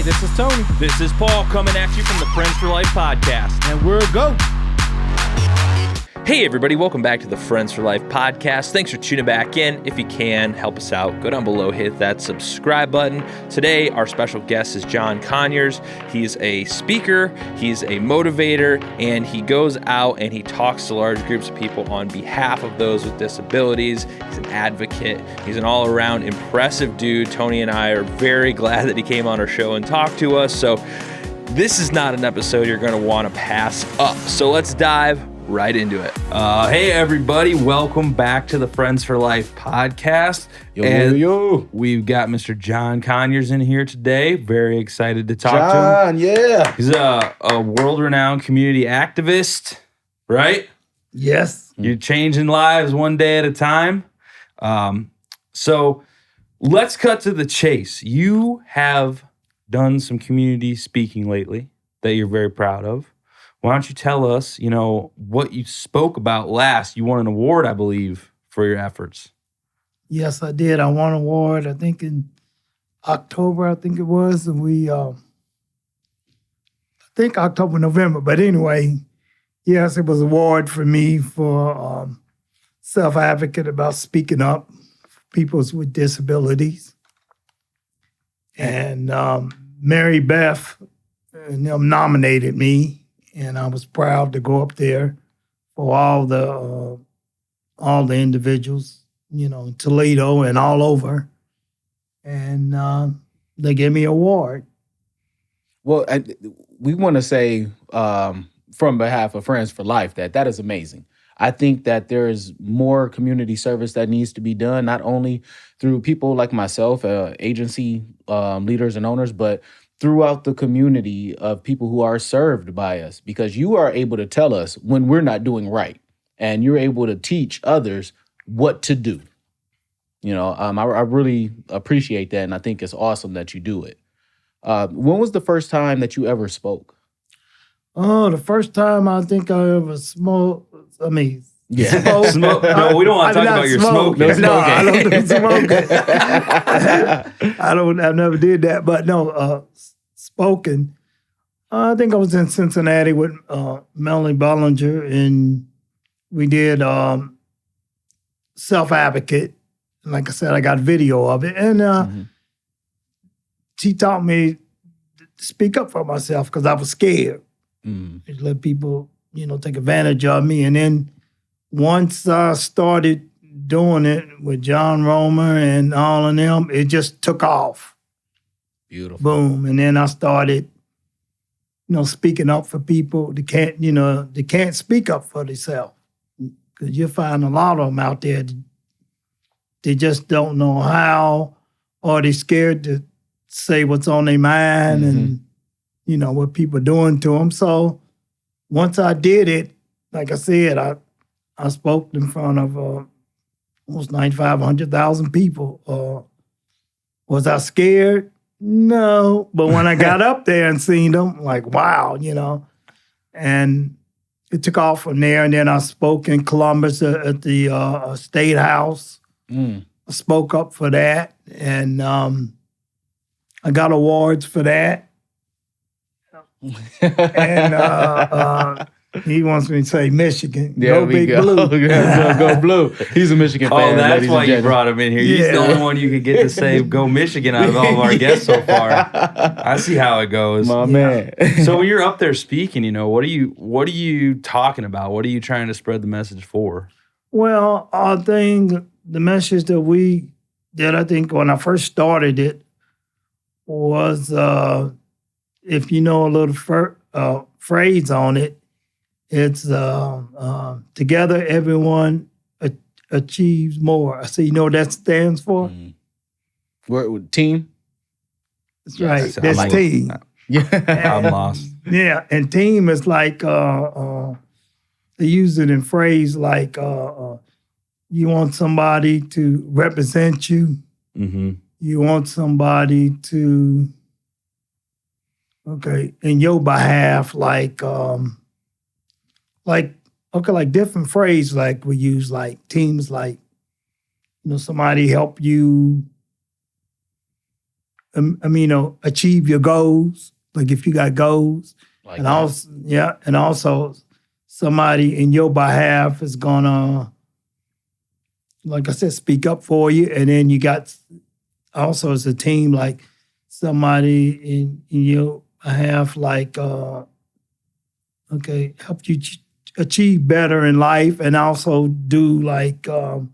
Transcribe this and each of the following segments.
this is Tony. This is Paul coming at you from the Friends for Life podcast. And we're a go. Hey everybody, welcome back to the Friends for Life podcast. Thanks for tuning back in. If you can, help us out. Go down below, hit that subscribe button. Today, our special guest is John Conyers. He's a speaker, he's a motivator, and he goes out and he talks to large groups of people on behalf of those with disabilities. He's an advocate. He's an all-around impressive dude. Tony and I are very glad that he came on our show and talked to us. So this is not an episode you're going to want to pass up. So let's dive right into it. Hey everybody, welcome back to the Friends for Life podcast. Yo. We've got Mr. John Conyers in here today. Very excited to talk to John, him. yeah. He's a world-renowned community activist, right? Yes. You're changing lives one day at a time. So let's cut to the chase. You have done some community speaking lately that you're very proud of. Why don't you tell us, what you spoke about last? You won an award, I believe, for your efforts. Yes, I did. I won an award, I think in October, it was. And we, I think October, November. But anyway, yes, it was an award for me for self-advocate about speaking up for people with disabilities. And Mary Beth and them nominated me. And I was proud to go up there for all the individuals, in Toledo and all over. And they gave me an award. Well, we want to say from behalf of Friends for Life that is amazing. I think that there's more community service that needs to be done, not only through people like myself, agency leaders and owners, but throughout the community of people who are served by us, because you are able to tell us when we're not doing right, and you're able to teach others what to do. I really appreciate that, and I think it's awesome that you do it. When was the first time that you ever spoke? Oh, the first time I think I ever smoked, Yeah. Smoke. No, we don't want to talk about your smoking. No, I don't do smoking. I never did that. But no, spoken. I think I was in Cincinnati with Melanie Bollinger, and we did self-advocate. Like I said, I got video of it. And she taught me to speak up for myself because I was scared. To let people, take advantage of me. And then once I started doing it with John Romer and all of them, it just took off. Beautiful. Boom. And then I started, speaking up for people that can't speak up for themselves. Because you find a lot of them out there, they just don't know how, or they're scared to say what's on their mind and, what people are doing to them. So once I did it, like I said, I spoke in front of almost 100,000 people. Was I scared? No. But when I got up there and seen them, like, wow, And it took off from there. And then I spoke in Columbus at the State House. I spoke up for that. And I got awards for that. And he wants me to say Michigan. Go Big Blue. Go Blue. He's a Michigan fan. Oh, that's why you brought him in here. He's the only one you could get to say Go Michigan out of all of our guests so far. I see how it goes. My man. So when you're up there speaking, what are you talking about? What are you trying to spread the message for? Well, I think the message that I think when I first started it was, if you know a little phrase on it, it's together everyone achieves more. So you know what that stands for? Team? That's right. Yes, That's like team. I'm lost. Yeah, and team is like, they use it in phrase like, you want somebody to represent you. Mm-hmm. You want somebody to, in your behalf, like different phrases like we use, like teams, like, somebody help you achieve your goals. Like if you got goals, Like and that. also somebody in your behalf is gonna, like I said, speak up for you. And then you got also as a team, like somebody in your behalf, like help you achieve better in life, and also do like you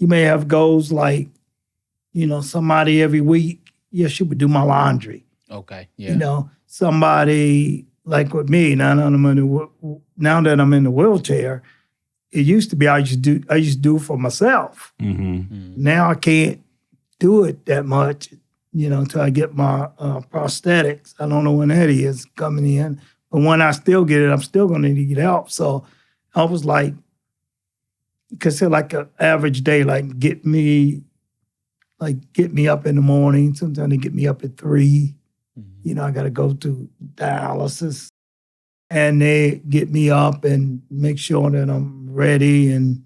may have goals like, somebody every week, she would do my laundry. Okay. Yeah. Somebody like with me, now that I'm in the wheelchair, it used to be I used to do it for myself. Now I can't do it that much, until I get my prosthetics. I don't know when that is coming in, but when I still get it, I'm still going to need help. So I was like, consider like an average day, like get me up in the morning. Sometimes they get me up at 3. I got to go to dialysis, and they get me up and make sure that I'm ready, and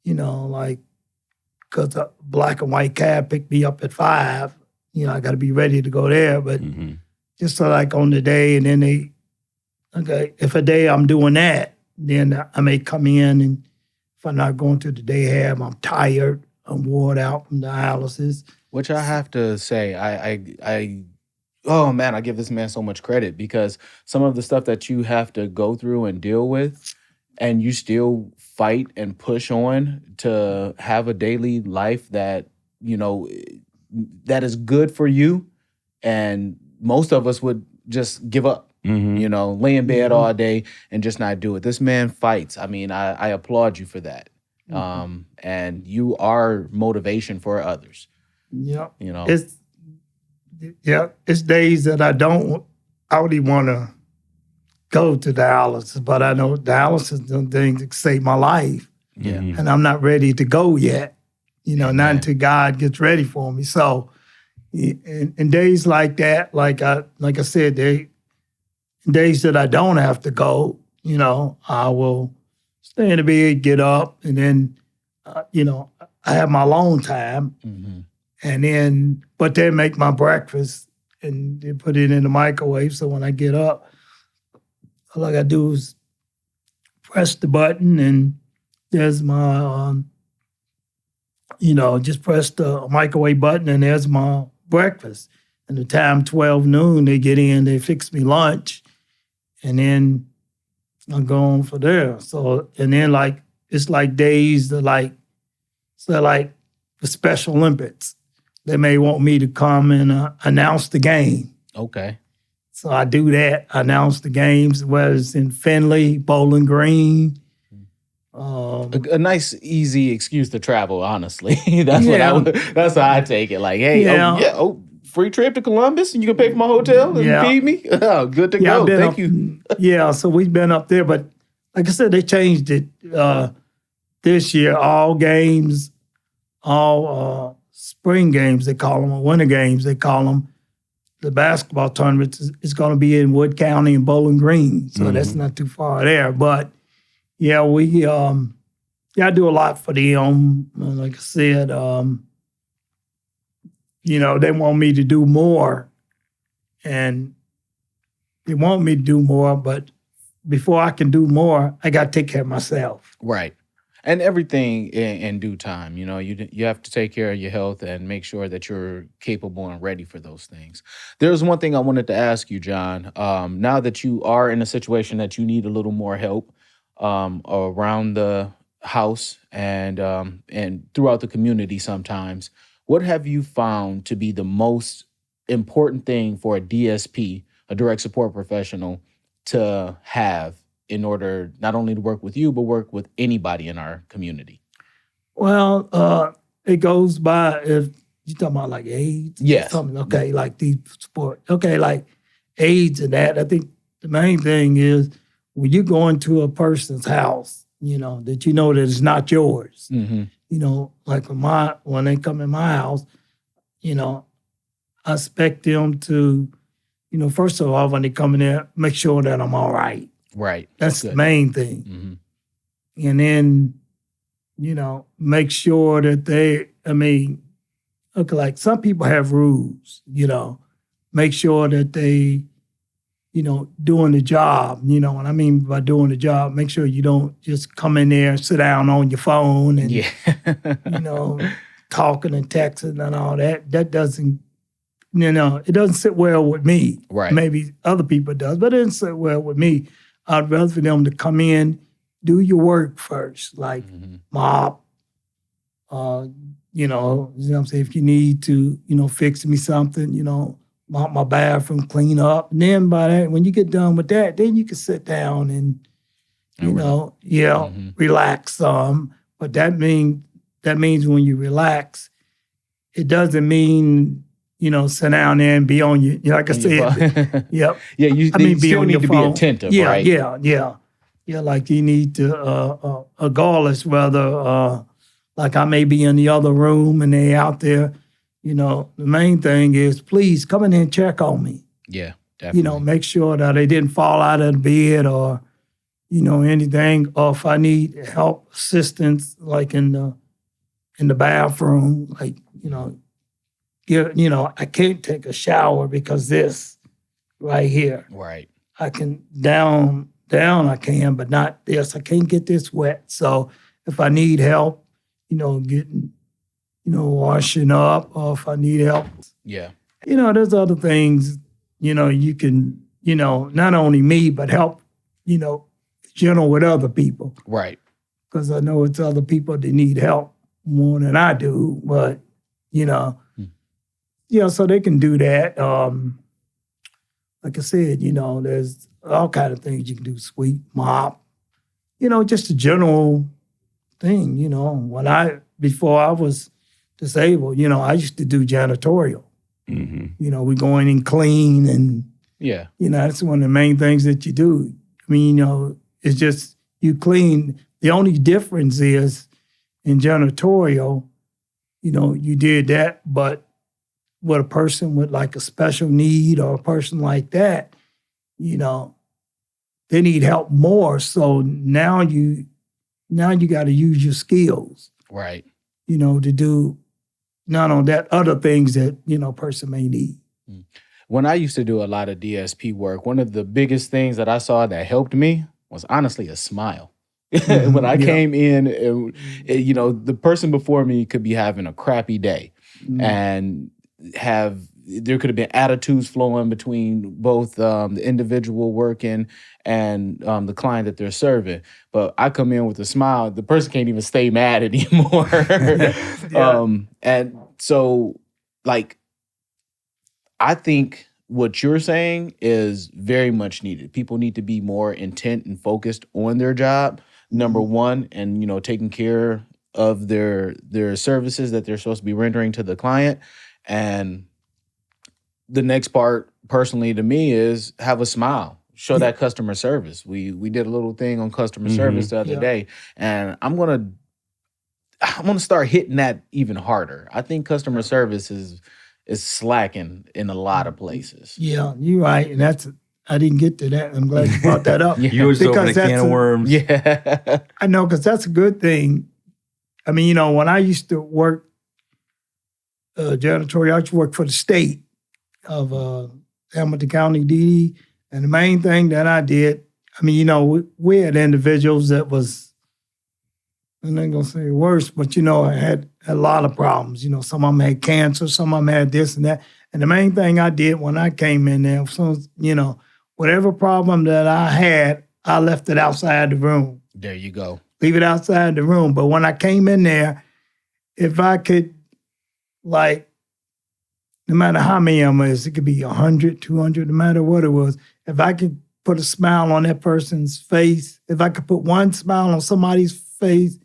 because a black and white cab picked me up at 5. I got to be ready to go there. But just so like on the day, and then if a day I'm doing that, then I may come in, and if I'm not going to the day have, I'm tired, I'm worn out from dialysis. Which I have to say, oh man, I give this man so much credit, because some of the stuff that you have to go through and deal with, and you still fight and push on to have a daily life that, that is good for you. And most of us would just give up, lay in bed all day and just not do it. This man fights. I mean, I applaud you for that. And you are motivation for others. Yeah. It's days that I would even want to go to dialysis, but I know dialysis is the thing that saved my life. Yeah. And I'm not ready to go yet, not until God gets ready for me. So in days like that, like I said, days that I don't have to go, I will stay in the bed, get up, and then, I have my alone time. And then, but they make my breakfast and they put it in the microwave. So when I get up, all I got to do is press the button, and there's my, just press the microwave button, and there's my breakfast. And the time 12 noon, they get in, they fix me lunch, and then I'm going for there. So, and then it's like days that like the Special Olympics. They may want me to come and announce the game. Okay. So I do that, announce the games, whether it's in Findlay, Bowling Green. A nice, easy excuse to travel, honestly. That's how I take it. Like, hey, free trip to Columbus, and you can pay for my hotel and feed me? Oh, good to go. Thank you. So we've been up there, but like I said, they changed it this year. All games, all spring games, they call them, or winter games, they call them. The basketball tournament is going to be in Wood County and Bowling Green, so that's not too far there. But yeah, we I do a lot for them. Like I said, they want me to do more, and they want me to do more, but before I can do more, I got to take care of myself. Right. And everything in due time. You have to take care of your health and make sure that you're capable and ready for those things. There's one thing I wanted to ask you, John. Now that you are in a situation that you need a little more help around the house and throughout the community sometimes, what have you found to be the most important thing for a DSP, a direct support professional, to have in order not only to work with you, but work with anybody in our community? Well, it goes by, if you're talking about like AIDS? Yes. Okay, like these sport. Okay, like AIDS and that. I think the main thing is when you go into a person's house, that that it's not yours. Like when they come in my house, I expect them to, first of all, when they come in there, make sure that I'm all right. Right. That's the main thing. And then, make sure that okay, like some people have rules, make sure that they, doing the job, what I mean by doing the job, make sure you don't just come in there and sit down on your phone and, Yeah. talking and texting and all that. That doesn't, it doesn't sit well with me. Right. Maybe other people it does, but it doesn't sit well with me. I'd rather for them to come in, do your work first, like mop, what I'm saying, if you need to, fix me something, mop my bathroom, clean up. And then by that, when you get done with that, then you can sit down and, relax some. But that means when you relax, it doesn't mean, sit down there and be on your, like I said, yep. Yeah, you still need to be attentive, right? Yeah, like you need to, regardless whether, like I may be in the other room and they out there, the main thing is please come in and check on me. Yeah, definitely. Make sure that they didn't fall out of the bed or, anything, or if I need help, assistance, like in the bathroom, like, I can't take a shower because this right here. Right. I can down I can, but not this. I can't get this wet. So if I need help, getting, washing up, or if I need help. Yeah. There's other things, you can, not only me, but help, with other people. Right. Because I know it's other people that need help more than I do, but, so they can do that. Like I said, there's all kind of things you can do, sweep, mop, just a general thing, before I was disabled, I used to do janitorial. We go in and clean and, that's one of the main things that you do. I mean, it's just you clean. The only difference is in janitorial, you did that, but with a person with like a special need or a person like that, they need help more. So now you got to use your skills. Right. To do not on that other things that, a person may need. When I used to do a lot of DSP work, one of the biggest things that I saw that helped me was honestly a smile. When I came in, the person before me could be having a crappy day and there could have been attitudes flowing between both the individual working and the client that they're serving. But I come in with a smile, the person can't even stay mad anymore. And so, like, I think what you're saying is very much needed. People need to be more intent and focused on their job, number one, and, taking care of their services that they're supposed to be rendering to the client. And the next part, personally, to me, is have a smile. Show that customer service. We did a little thing on customer service the other day, and I'm gonna start hitting that even harder. I think customer service is slacking in a lot of places. Yeah, you're right, and I didn't get to that. I'm glad you brought that up. You always open a can of worms. Yeah, I know, because that's a good thing. I mean, when I used to work janitorial, I used to work for the state of Hamilton County DD. And the main thing that I did, I mean, we had individuals that was, I'm not going to say worse, but, I had a lot of problems. Some of them had cancer, some of them had this and that. And the main thing I did when I came in there, so, whatever problem that I had, I left it outside the room. There you go. Leave it outside the room. But when I came in there, if I could, like, no matter how many of them is, it could be 100, 200, no matter what it was. If I could put a smile on that person's face, if I could put one smile on somebody's face,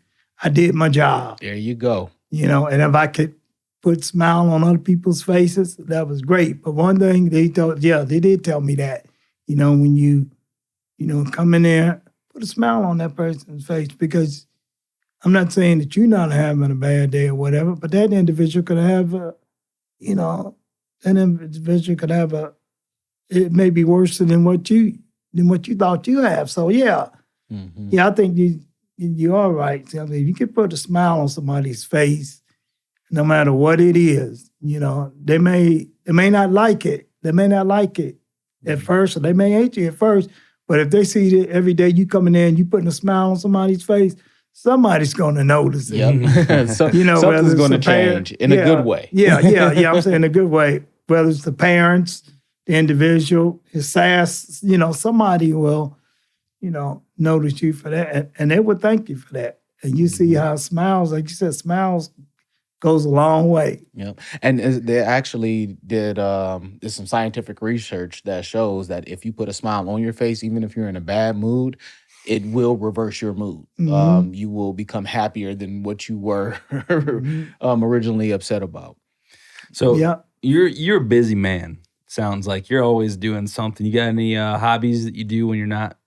I did my job. There you go. And if I could put a smile on other people's faces, that was great. But one thing they did tell me that, when you, come in there, put a smile on that person's face, because I'm not saying that you're not having a bad day or whatever, but that individual could have it may be worse than what you thought you have. So I think you are right. I mean, if you can put a smile on somebody's face, no matter what it is, they may not like it. They may not like it at first, or they may hate you at first. But if they see that every day you coming in, you putting a smile on somebody's face, somebody's going to notice it. Yep. Something's going to change in a good way. Yeah. I'm saying in a good way. Whether it's the parents, the individual, his sass, somebody will, notice you for that, and they would thank you for that. And you see how smiles, like you said, smiles goes a long way. Yeah, and they actually did there's some scientific research that shows that if you put a smile on your face, even if you're in a bad mood, it will reverse your mood. You will become happier than what you were originally upset about. So you're a busy man. Sounds like you're always doing something. You got any hobbies that you do when you're not,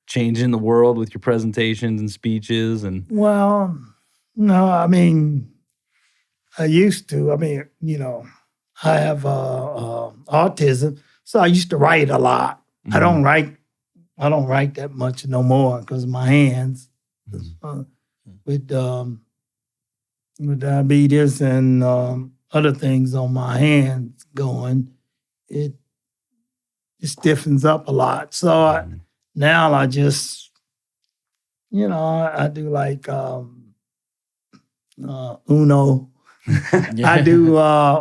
changing the world with your presentations and speeches? And well, no, I mean, I used to. I mean, I have autism, so I used to write a lot. I don't write that much no more because of my hands. With diabetes and other things on my hands going, it stiffens up a lot. So now I just, I do like Uno. I do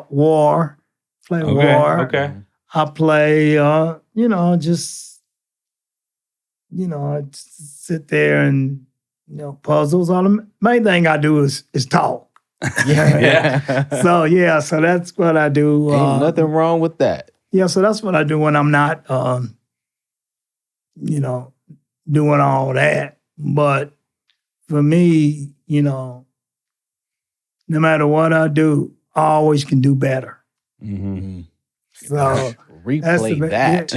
war, play war. Okay. I play, I sit there and, puzzles. All the main thing I do is talk. So that's what I do. Ain't nothing wrong with that. Yeah, so that's what I do when I'm not, doing all that. But for me, no matter what I do, I always can do better. Mm-hmm. So replay that.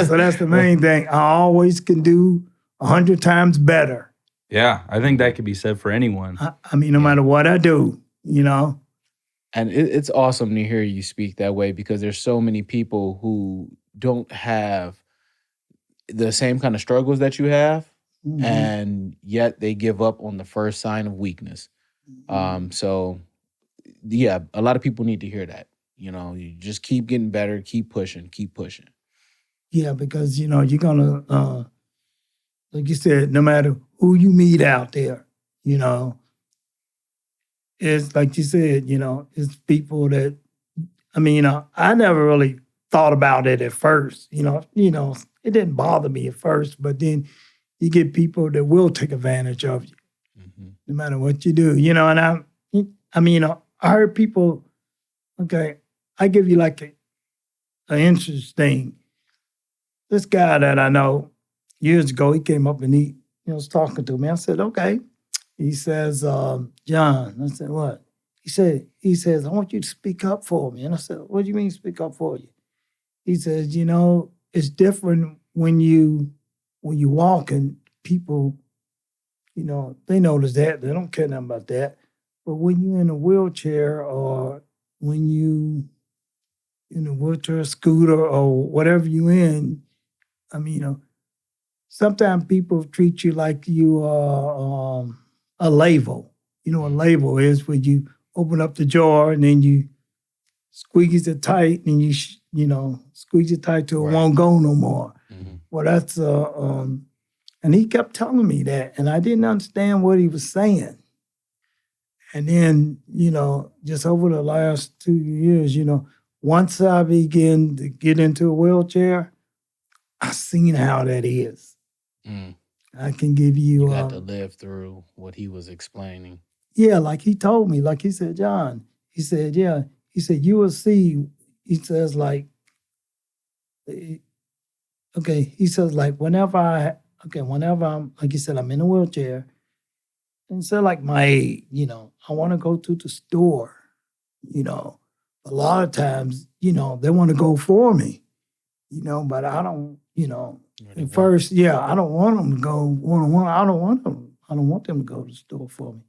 So that's the main thing. I always can do 100 times better. Yeah, I think that could be said for anyone. I mean, no matter what I do, And it's awesome to hear you speak that way because there's so many people who don't have the same kind of struggles that you have, and yet they give up on the first sign of weakness. So, yeah, a lot of people need to hear that. You just keep getting better, keep pushing. Yeah, because, you're going to, like you said, no matter who you meet out there, it's like you said, it's people that, I never really thought about it at first, it didn't bother me at first, but then you get people that will take advantage of you, no matter what you do, and I heard people, okay, I give you like an interesting, this guy that I know years ago, he came up and he was talking to me. I said, okay. He says, John, I said, what? He says, I want you to speak up for me. And I said, what do you mean speak up for you? He says, it's different when you walk and people, they notice that. They don't care nothing about that. But when you're in a wheelchair or when you in a wheelchair, scooter, or whatever you in, sometimes people treat you like you are a label. A label is when you open up the jar and then you squeeze it tight and you squeeze it tight till it won't go no more. Well, that's and he kept telling me that, and I didn't understand what he was saying. And then, just over the last 2 years, once I began to get into a wheelchair, I seen how that is. I can give you... You got to live through what he was explaining. Yeah, like he told me, like he said, John, he said, you will see, he says, like, okay, he says, like, whenever I'm, like he said, I'm in a wheelchair, and so like my age, I want to go to the store, a lot of times, they want to go for me, but I don't, at first, I don't want them to go one-on-one. I don't want them to go to the store for me.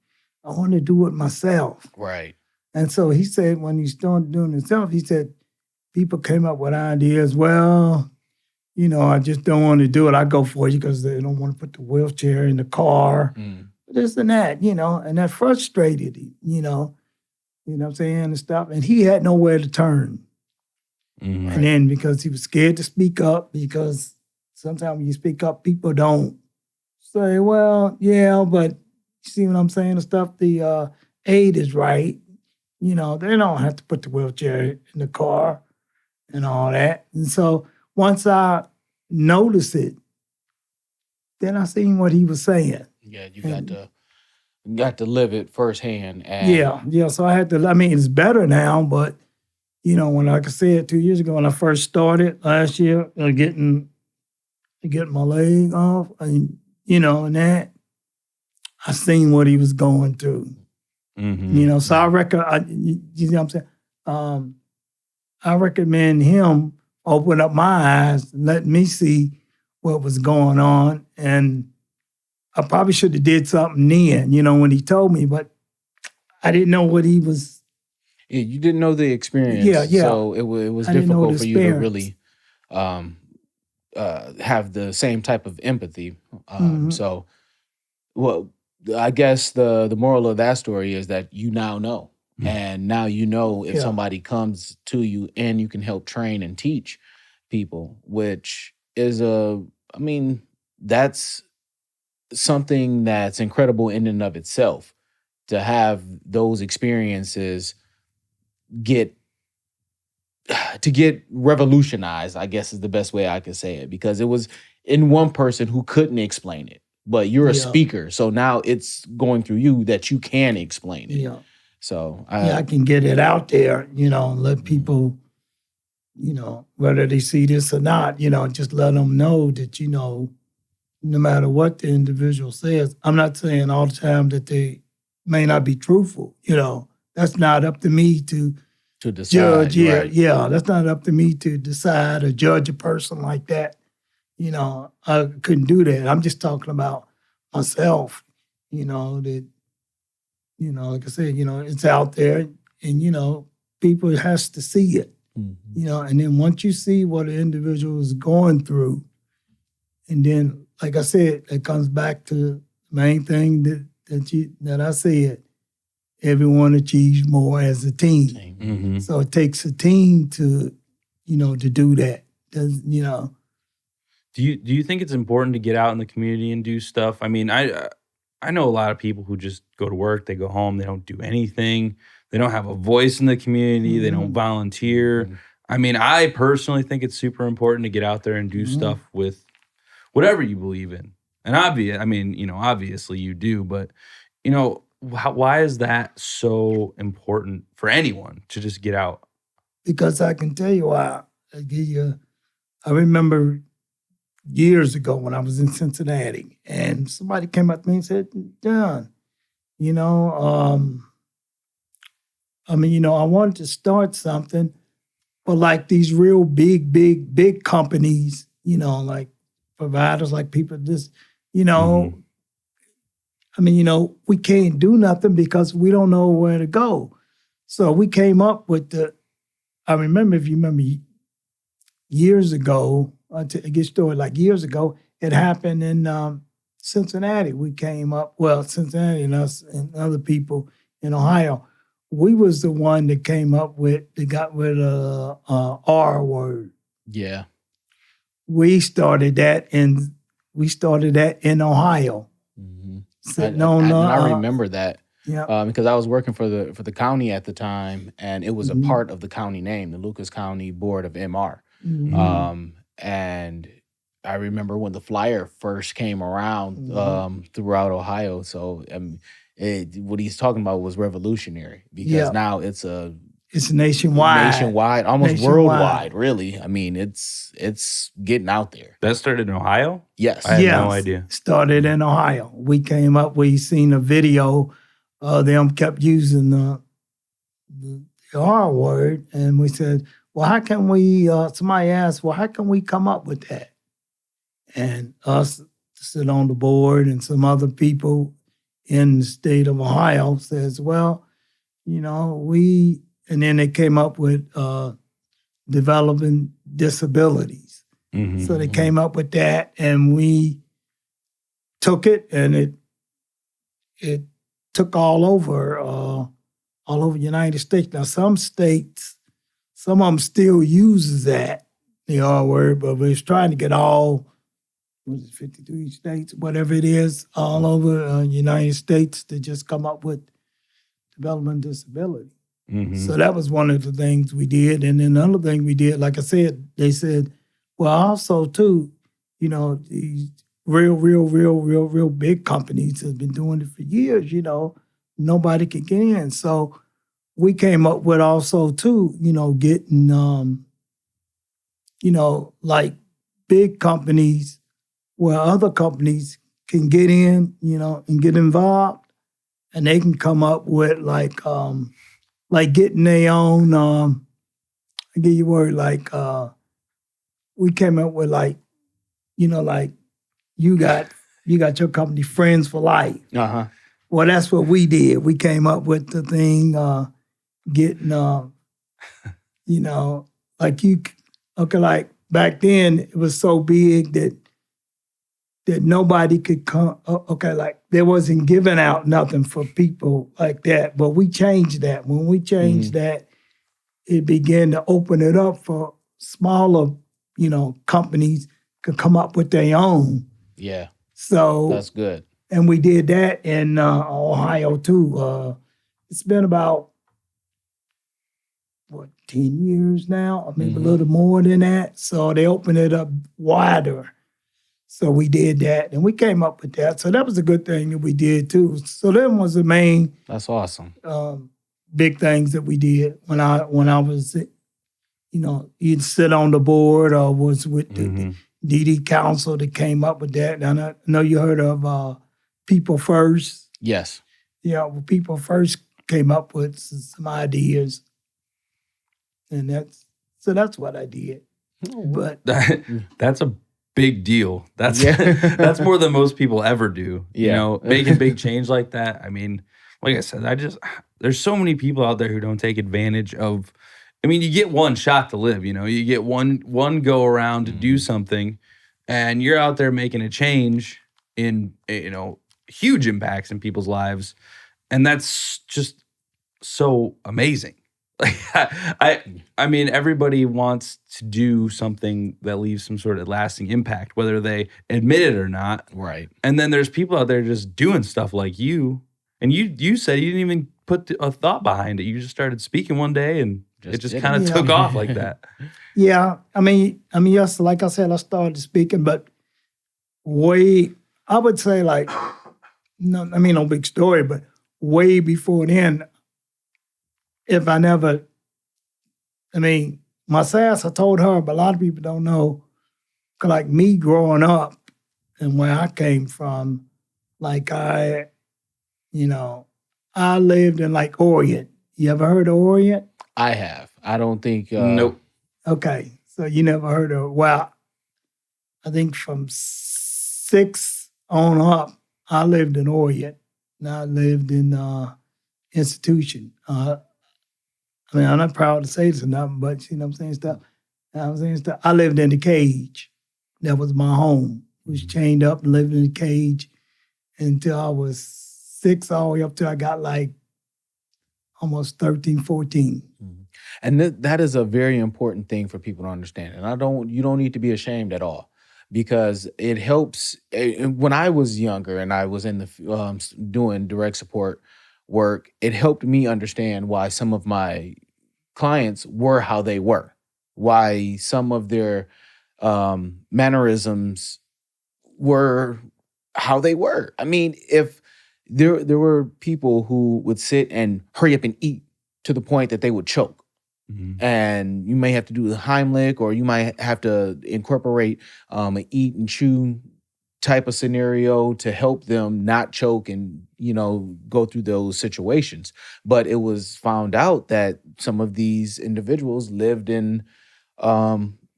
I want to do it myself. Right. And so he said when he started doing it himself, he said people came up with ideas, well, I just don't want to do it. I go for you because they don't want to put the wheelchair in the car, this and that, and that frustrated him, you know what I'm saying, and stuff. And he had nowhere to turn. Mm-hmm. And then because he was scared to speak up, because sometimes when you speak up, people don't say, well, yeah, but you see what I'm saying and stuff, the aid is right. You know, they don't have to put the wheelchair in the car and all that. And so once I noticed it, then I seen what he was saying. Yeah, you got to live it firsthand. And Yeah. So I had to, I mean, it's better now, but you know, when, like I said, 2 years ago when I first started last year, getting my leg off, and you know, and that, I seen what he was going through. Mm-hmm. You know, so I you know what I'm saying? I recommend him open up my eyes and let me see what was going on. And I probably should have did something then, you know, when he told me, but I didn't know what he was. Yeah, you didn't know the experience. Yeah. So it was difficult for you to really have the same type of empathy. So, well, I guess the moral of that story is that you now know. And now you know if somebody comes to you and you can help train and teach people, which is I mean, that's something that's incredible in and of itself, to have those experiences get revolutionized, I guess is the best way I could say it, because it was in one person who couldn't explain it, but you're a speaker, so now it's going through you that you can explain it. Yeah. So I can get it out there, you know, and let people, you know, whether they see this or not, you know, just let them know that, you know, no matter what the individual says, I'm not saying all the time that they may not be truthful, you know. That's not up to me to decide, judge. Yeah, right. yeah, that's not up to me to decide or judge a person like that. You know, I couldn't do that. I'm just talking about myself, you know, that, you know, like I said, you know, it's out there and, you know, people has to see it, you know, and then once you see what an individual is going through, and then, like I said, it comes back to the main thing that I said, everyone achieves more as a team. Mm-hmm. So it takes a team to, you know, to do that. You know. Do you think it's important to get out in the community and do stuff? I mean, I know a lot of people who just go to work, they go home, they don't do anything. They don't have a voice in the community. They don't volunteer. I mean, I personally think it's super important to get out there and do stuff with whatever you believe in. And obviously you do, but you know, why is that so important for anyone to just get out? Because I can tell you why. I remember years ago when I was in Cincinnati, and somebody came up to me and said, John, you know, I mean, you know, I wanted to start something, but like these real big companies, you know, like providers, like people just, you know, I mean, you know, we can't do nothing because we don't know where to go. So we came up with I remember, if you remember years ago, I get started like years ago, it happened in Cincinnati. We came up, Cincinnati and us and other people in Ohio, we was the one that came up with, that got rid of R word. Yeah. We started that in Ohio. I remember that. Yeah. Because I was working for the county at the time, and it was a part of the county name, the Lucas County Board of MR. And I remember when the flyer first came around throughout Ohio. So what he's talking about was revolutionary, because now it's nationwide, almost worldwide. Really, I mean, it's getting out there. That started in Ohio? Yes, I had no idea. Started in Ohio. We came up. We seen a video. Them kept using the R word, and we said, well, how can we, somebody asked, well, how can we come up with that? And us sit on the board and some other people in the state of Ohio says, well, you know, and then they came up with developing disabilities. So they came up with that, and we took it, and it took all over all over the United States. Now, some states, some of them still uses that, the R word, but we're trying to get all, 53 states, whatever it is, all over the United States to just come up with developmental disability. Mm-hmm. So that was one of the things we did. And then another thing we did, like I said, they said, well, also too, these real big companies have been doing it for years, nobody could get in. So we came up with also too, getting, like big companies where other companies can get in, and get involved, and they can come up with like getting their own, I give you a word, like we came up with like, like you got your company Friends for Life. Uh-huh. Well, that's what we did. We came up with the thing, getting, like back then it was so big that nobody could come, like they wasn't giving out nothing for people like that. But we changed that. When we changed that, it began to open it up for smaller, companies could come up with their own. Yeah. So That's good. And we did that in Ohio too. It's been about 10 years now, or maybe a little more than that. So they opened it up wider. So we did that, and we came up with that. So that was a good thing that we did too. So that was the main. That's awesome. Big things that we did when I was, you'd sit on the board or was with the DD Council that came up with that. And I know you heard of People First. Yes. Yeah, well, People First came up with some ideas, and that's what I did. But That's a big deal. That's Yeah. that's more than most people ever do. Yeah. Making big change like that. I mean, like I said, there's so many people out there who don't take advantage of. I mean, you get one shot to live. You get one go around to do something, and you're out there making a change in huge impacts in people's lives, and that's just so amazing. Like I mean, everybody wants to do something that leaves some sort of lasting impact, whether they admit it or not. Right. And then there's people out there just doing stuff like you. And you said you didn't even put a thought behind it. You just started speaking one day, and it just kind of took off like that. Yeah, I mean, yes, like I said, I started speaking, but I would say like, no big story, but way before then, if I never, my sass, I told her, but a lot of people don't know, 'cause like me growing up and where I came from, like I lived in like Orient. You ever heard of Orient? I have. I don't think. Nope. Okay, so you never heard of, well, I think from 6 on up, I lived in Orient. And I lived in institution. I'm not proud to say this or nothing, but you know what I'm saying? Stuff. I lived in the cage. That was my home. I was chained up and lived in the cage until I was 6, all the way up till I got like almost 13, 14. And that is a very important thing for people to understand. And you don't need to be ashamed at all, because it helps. When I was younger and I was in the doing direct support work, it helped me understand why some of my clients were how they were, why some of their mannerisms were how they were. I mean, if there were people who would sit and hurry up and eat to the point that they would choke. And you may have to do the Heimlich, or you might have to incorporate an eat and chew type of scenario to help them not choke and, go through those situations. But it was found out that some of these individuals lived in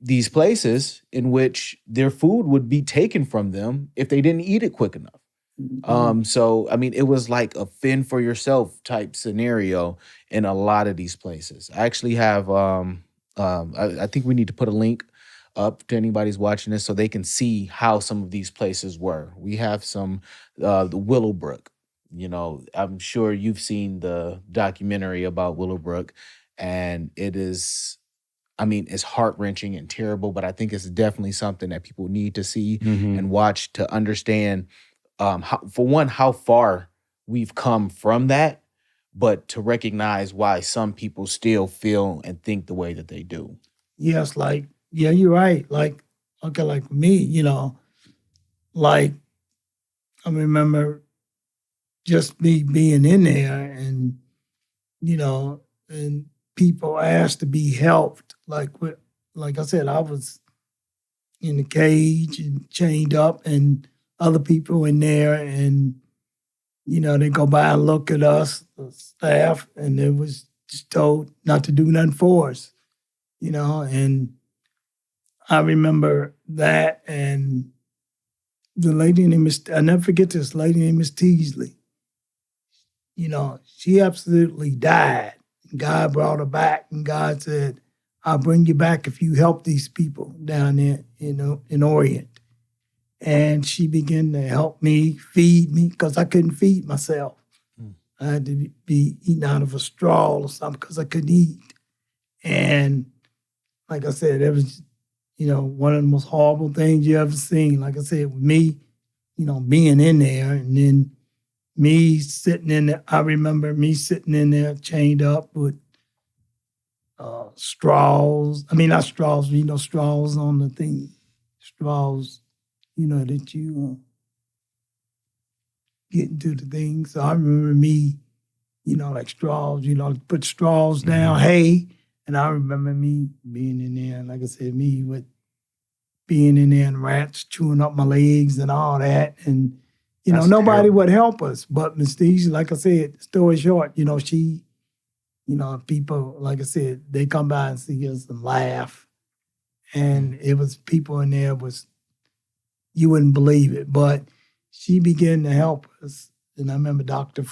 these places in which their food would be taken from them if they didn't eat it quick enough. So, I mean, it was like a fend for yourself type scenario in a lot of these places. I actually have, I think we need to put a link up to anybody's watching this so they can see how some of these places were. We have some, the Willowbrook. You know, I'm sure you've seen the documentary about Willowbrook, and it is, I mean, it's heart-wrenching and terrible, but I think it's definitely something that people need to see Mhm. and watch to understand, how, for one, how far we've come from that, but to recognize why some people still feel and think the way that they do. Yes, like, yeah, you're right. Like, okay, like me, like I remember just me being in there and, and people asked to be helped. Like I said, I was in the cage and chained up and other people in there and, they go by and look at us, the staff, and it was just told not to do nothing for us, and I remember that and the lady named Miss, I never forget this lady named Miss Teasley. She absolutely died. God brought her back, and God said, I'll bring you back if you help these people down there, in Orient. And she began to help me, feed me, because I couldn't feed myself. I had to be eating out of a straw or something because I couldn't eat. And like I said, it was, one of the most horrible things you ever seen. Like I said, with me, being in there and then me sitting in there. I remember me sitting in there chained up with straws. I mean, not straws, straws on the thing. Straws, that you get into the thing. So I remember me, like straws, put straws down, hay. And I remember me being in there, like I said, me with being in there and rats chewing up my legs and all that. And, That's nobody terrible. would help us. But Miss Deasy, like I said, story short, she, people, like I said, they come by and see us and laugh. And it was people in there you wouldn't believe it. But she began to help us. And I remember Dr.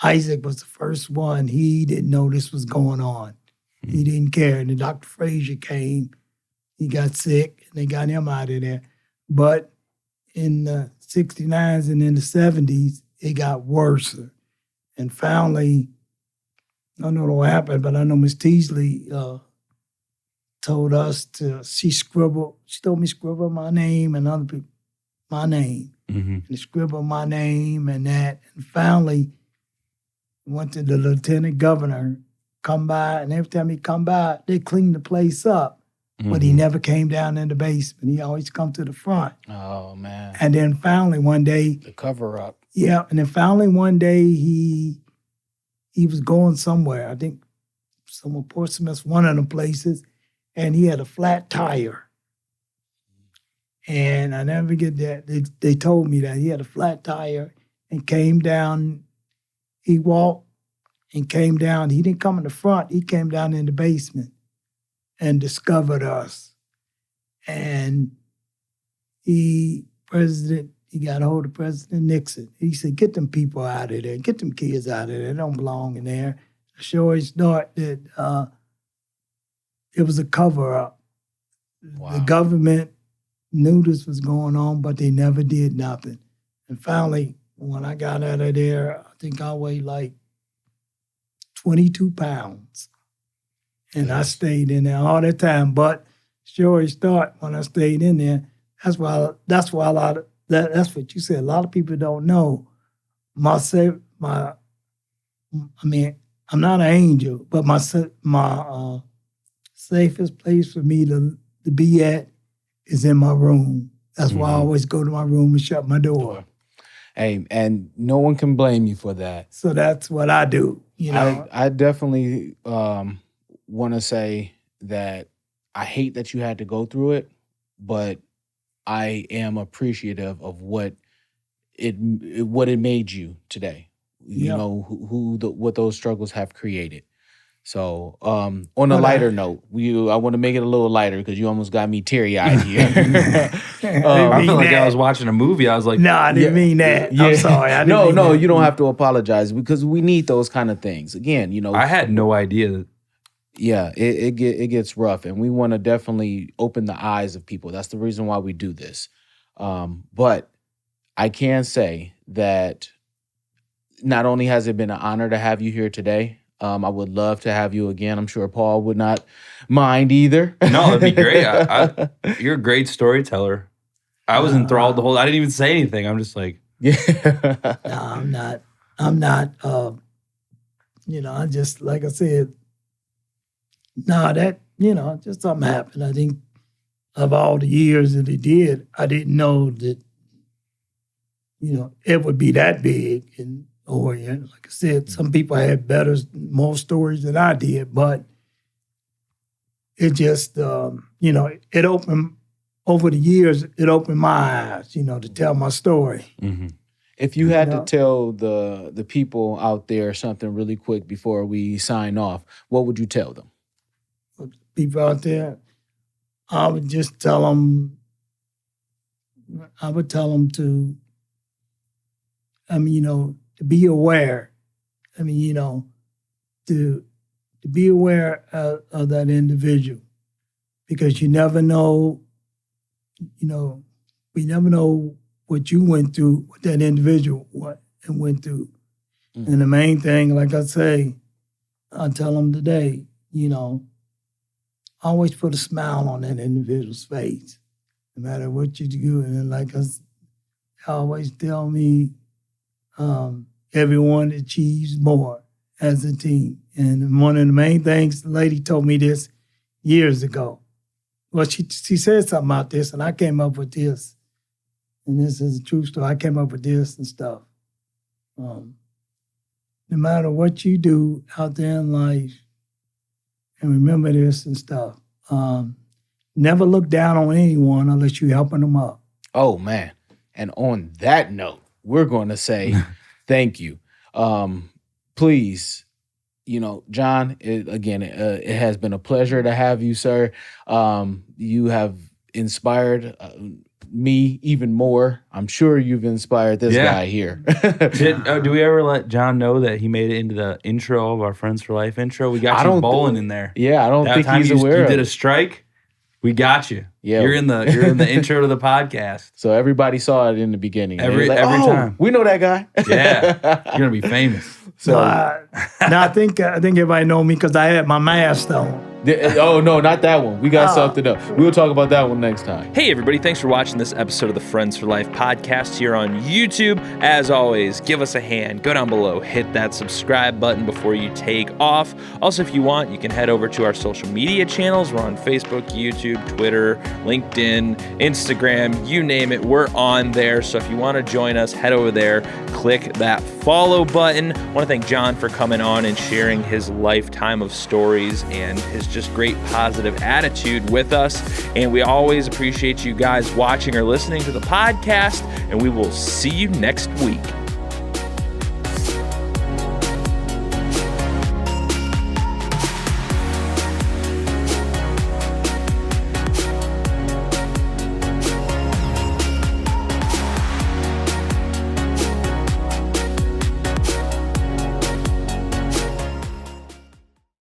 Isaac was the first one. He didn't know this was going on. He didn't care. And then Dr. Frazier came. He got sick, and they got him out of there. But in the 69s and in the 70s, it got worse. And finally, I don't know what happened, but I know Miss Teasley told us she told me scribble my name and other people, my name. And scribble my name and that. And finally, went to the lieutenant governor, come by, and every time he come by, they clean the place up. But he never came down in the basement. He always come to the front. Oh man. And then finally one day, The cover up. yeah, and then finally one day he was going somewhere. I think somewhere Portsmouth, one of the places, and he had a flat tire. And I never forget that. They told me that he had a flat tire and came down. He walked and came down. He didn't come in the front. He came down in the basement and discovered us. And he got a hold of President Nixon. He said, get them people out of there. Get them kids out of there. They don't belong in there. I sure thought that it was a cover-up. Wow. The government knew this was going on, but they never did nothing. And finally, when I got out of there, I think I weighed like 22 pounds. And I stayed in there all that time. But sure thought when I stayed in there, that's why that's what you said. A lot of people don't know. I mean, I'm not an angel, but my safest place for me to be at is in my room. That's why I always go to my room and shut my door. Hey, and no one can blame you for that. So that's what I do. I definitely want to say that I hate that you had to go through it, but I am appreciative of what it made you today. You Yep. know what those struggles have created. So, on a lighter note, I want to make it a little lighter because you almost got me teary-eyed here. I feel like I was watching a movie. I was like, No, I didn't mean that. Yeah. I'm sorry. I didn't mean No, that. you don't have to apologize because we need those kind of things. Again, I had no idea. yeah, it gets rough, and we want to definitely open the eyes of people. That's the reason why we do this. But I can say that not only has it been an honor to have you here today, I would love to have you again. I'm sure Paul would not mind either. No, that'd be great. You're a great storyteller. I was enthralled the whole. I didn't even say anything. I'm just like, yeah. No, I'm not. I'm not. I just, like I said, that, just something happened. I think of all the years that it did, I didn't know that, it would be that big. And, like I said, some people had more stories than I did, but it just, it opened, over the years, it opened my eyes, to tell my story. mm-hmm. If you had to tell the people out there something really quick before we sign off, what would you tell them? People out there, I would just tell them, to, to be aware. To be aware of that individual, because you never know, we never know what you went through, what that individual went through. Mm. And the main thing, like I say, I tell them today, always put a smile on that individual's face, no matter what you do. And like I always tell me, everyone achieves more as a team. And one of the main things, the lady told me this years ago. Well, she said something about this, and I came up with this. And this is a true story. I came up with this and stuff. No matter what you do out there in life, and remember this and stuff, never look down on anyone unless you're helping them up. Oh, man. And on that note, we're going to say thank you. Please, John, it has been a pleasure to have you, sir. You have inspired me even more. I'm sure you've inspired this guy here. Do we ever let John know that he made it into the intro of our Friends for Life intro? We got you bowling in there. Yeah, I don't think he's aware. You did a strike. We got you. Yeah, you're in the intro to the podcast. So everybody saw it in the beginning. Every time we know that guy. Yeah, you're gonna be famous. So I think everybody know me because I had my mask on. Oh, no, not that one. We got something else. We'll talk about that one next time. Hey, everybody. Thanks for watching this episode of the Friends for Life podcast here on YouTube. As always, give us a hand. Go down below. Hit that subscribe button before you take off. Also, if you want, you can head over to our social media channels. We're on Facebook, YouTube, Twitter, LinkedIn, Instagram, you name it. We're on there. So if you want to join us, head over there. Click that follow button. I want to thank John for coming on and sharing his lifetime of stories and his just great positive attitude with us. And we always appreciate you guys watching or listening to the podcast, and we will see you next week.